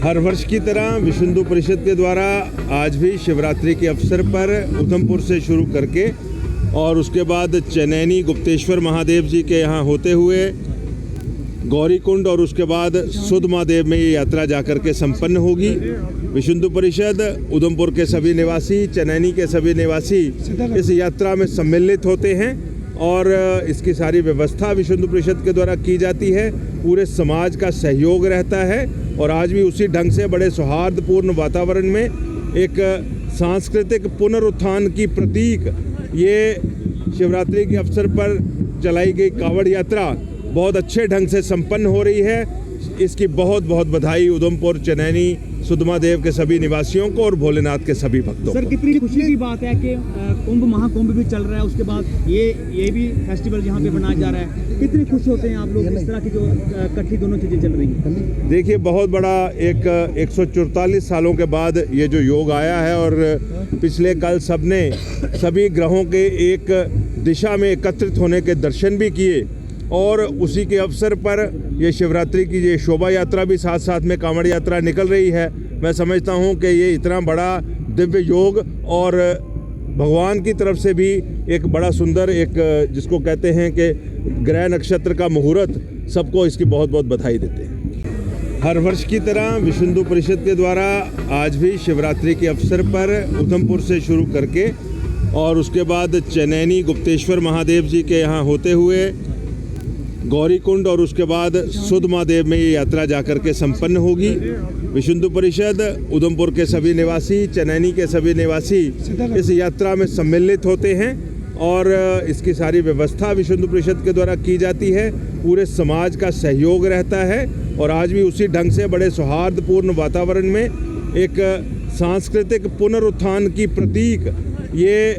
हर वर्ष की तरह विश्व हिंदू परिषद के द्वारा आज भी शिवरात्रि के अवसर पर उधमपुर से शुरू करके और उसके बाद चनैनी गुप्तेश्वर महादेव जी के यहाँ होते हुए गौरीकुंड और उसके बाद सुध महादेव में ये यात्रा जाकर के संपन्न होगी। विश्व हिंदू परिषद उधमपुर के सभी निवासी, चनैनी के सभी निवासी इस यात्रा में सम्मिलित होते हैं और इसकी सारी व्यवस्था विश्व हिंदू परिषद के द्वारा की जाती है। पूरे समाज का सहयोग रहता है और आज भी उसी ढंग से बड़े सौहार्दपूर्ण वातावरण में एक सांस्कृतिक पुनरुत्थान की प्रतीक ये शिवरात्रि के अवसर पर चलाई गई कावड़ यात्रा बहुत अच्छे ढंग से संपन्न हो रही है। इसकी बहुत बहुत बधाई उधमपुर, चनैनी, सुध महादेव के सभी निवासियों को और भोलेनाथ के सभी भक्तों को। सर, कितनी खुशी की बात है कि कुंभ महाकुंभ भी चल रहा है, उसके बाद ये भी फेस्टिवल यहाँ पे मनाया जा रहा है। कितनी खुश होते हैं आप लोग इस तरह की जो इकट्ठी दोनों चीजें चल रही हैं? देखिए, बहुत बड़ा एक 144 सालों के बाद ये जो योग आया है और पिछले कल सबने सभी ग्रहों के एक दिशा में एकत्रित होने के दर्शन भी किए और उसी के अवसर पर ये शिवरात्रि की ये शोभा यात्रा भी साथ साथ में कांवड़ यात्रा निकल रही है। मैं समझता हूँ कि ये इतना बड़ा दिव्य योग और भगवान की तरफ से भी एक बड़ा सुंदर एक जिसको कहते हैं कि ग्रह नक्षत्र का मुहूर्त, सबको इसकी बहुत बहुत बधाई देते हैं। हर वर्ष की तरह विश्व हिंदू परिषद के द्वारा आज भी शिवरात्रि के अवसर पर उधमपुर से शुरू करके और उसके बाद चनैनी गुप्तेश्वर महादेव जी के यहाँ होते हुए गौरीकुंड और उसके बाद सुध महादेव में ये यात्रा जाकर के संपन्न होगी। विश्व हिंदू परिषद उधमपुर के सभी निवासी, चनैनी के सभी निवासी इस यात्रा में सम्मिलित होते हैं और इसकी सारी व्यवस्था विश्व हिंदू परिषद के द्वारा की जाती है। पूरे समाज का सहयोग रहता है और आज भी उसी ढंग से बड़े सौहार्दपूर्ण वातावरण में एक सांस्कृतिक पुनरुत्थान की प्रतीक ये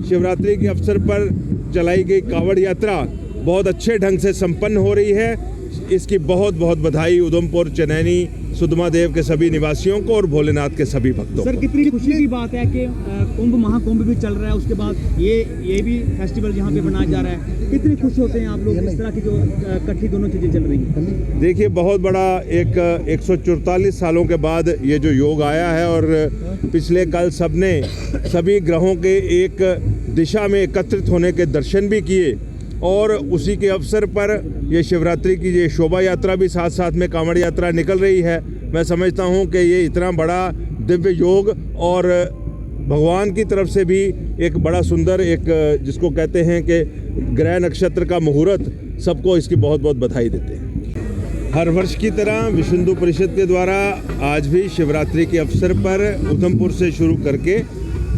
शिवरात्रि के अवसर पर चलाई गई कावड़ यात्रा बहुत अच्छे ढंग से संपन्न हो रही है। इसकी बहुत बहुत बधाई उधमपुर, चनैनी, सुध महादेव के सभी निवासियों को और भोलेनाथ के सभी भक्तों को। सर, कितनी खुशी की बात है कि कुंभ महाकुंभ भी चल रहा है, उसके बाद ये भी फेस्टिवल यहाँ पे मनाया जा रहा है। कितनी खुश होते हैं आप लोग इस तरह की जो इकट्ठी दोनों चीजें चल रही हैं? देखिए, बहुत बड़ा एक 144 सालों के बाद ये जो योग आया है और पिछले कल सबने सभी ग्रहों के एक दिशा में एकत्रित होने के दर्शन भी किए और उसी के अवसर पर ये शिवरात्रि की ये शोभा यात्रा भी साथ साथ में कांवड़ यात्रा निकल रही है। मैं समझता हूँ कि ये इतना बड़ा दिव्य योग और भगवान की तरफ से भी एक बड़ा सुंदर एक जिसको कहते हैं कि ग्रह नक्षत्र का मुहूर्त, सबको इसकी बहुत बहुत बधाई देते हैं। हर वर्ष की तरह विश्व हिंदू परिषद के द्वारा आज भी शिवरात्रि के अवसर पर उधमपुर से शुरू करके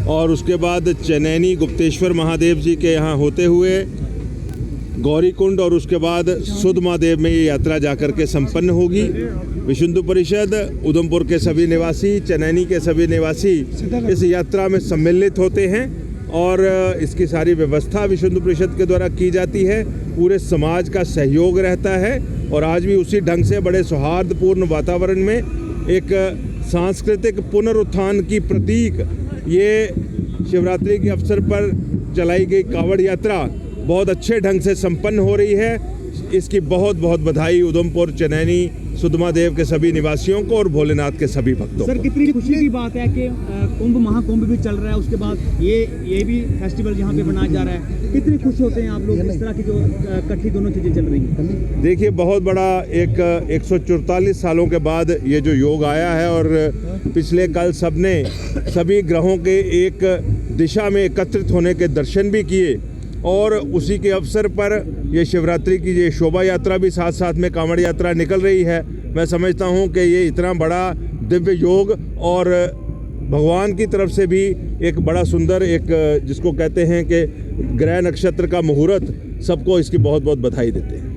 और उसके बाद चनैनी गुप्तेश्वर महादेव जी के यहाँ होते हुए गौरीकुंड और उसके बाद सुध महादेव में ये यात्रा जाकर के संपन्न होगी। विश्व हिंदू परिषद उधमपुर के सभी निवासी, चनैनी के सभी निवासी इस यात्रा में सम्मिलित होते हैं और इसकी सारी व्यवस्था विश्व हिंदू परिषद के द्वारा की जाती है। पूरे समाज का सहयोग रहता है और आज भी उसी ढंग से बड़े सौहार्दपूर्ण वातावरण में एक सांस्कृतिक पुनरुत्थान की प्रतीक ये शिवरात्रि के अवसर पर चलाई गई कावड़ यात्रा बहुत अच्छे ढंग से संपन्न हो रही है। इसकी बहुत बहुत बधाई उधमपुर, चनैनी, सुध महादेव के सभी निवासियों को और भोलेनाथ के सभी भक्तों को। सर, कितनी खुशी की बात है कि कुंभ महाकुंभ भी चल रहा है, उसके बाद ये भी फेस्टिवल यहाँ पे मनाया जा रहा है। कितनी खुश होते हैं आप लोग इस तरह की जो इकट्ठी दोनों चीजें चल रही हैं? देखिए, बहुत बड़ा एक 144 सालों के बाद ये जो योग आया है और पिछले कल सबने सभी ग्रहों के एक दिशा में एकत्रित होने के दर्शन भी किए और उसी के अवसर पर ये शिवरात्रि की ये शोभा यात्रा भी साथ साथ में कांवड़ यात्रा निकल रही है। मैं समझता हूँ कि ये इतना बड़ा दिव्य योग और भगवान की तरफ से भी एक बड़ा सुंदर एक जिसको कहते हैं कि ग्रह नक्षत्र का मुहूर्त, सबको इसकी बहुत बहुत बधाई देते हैं।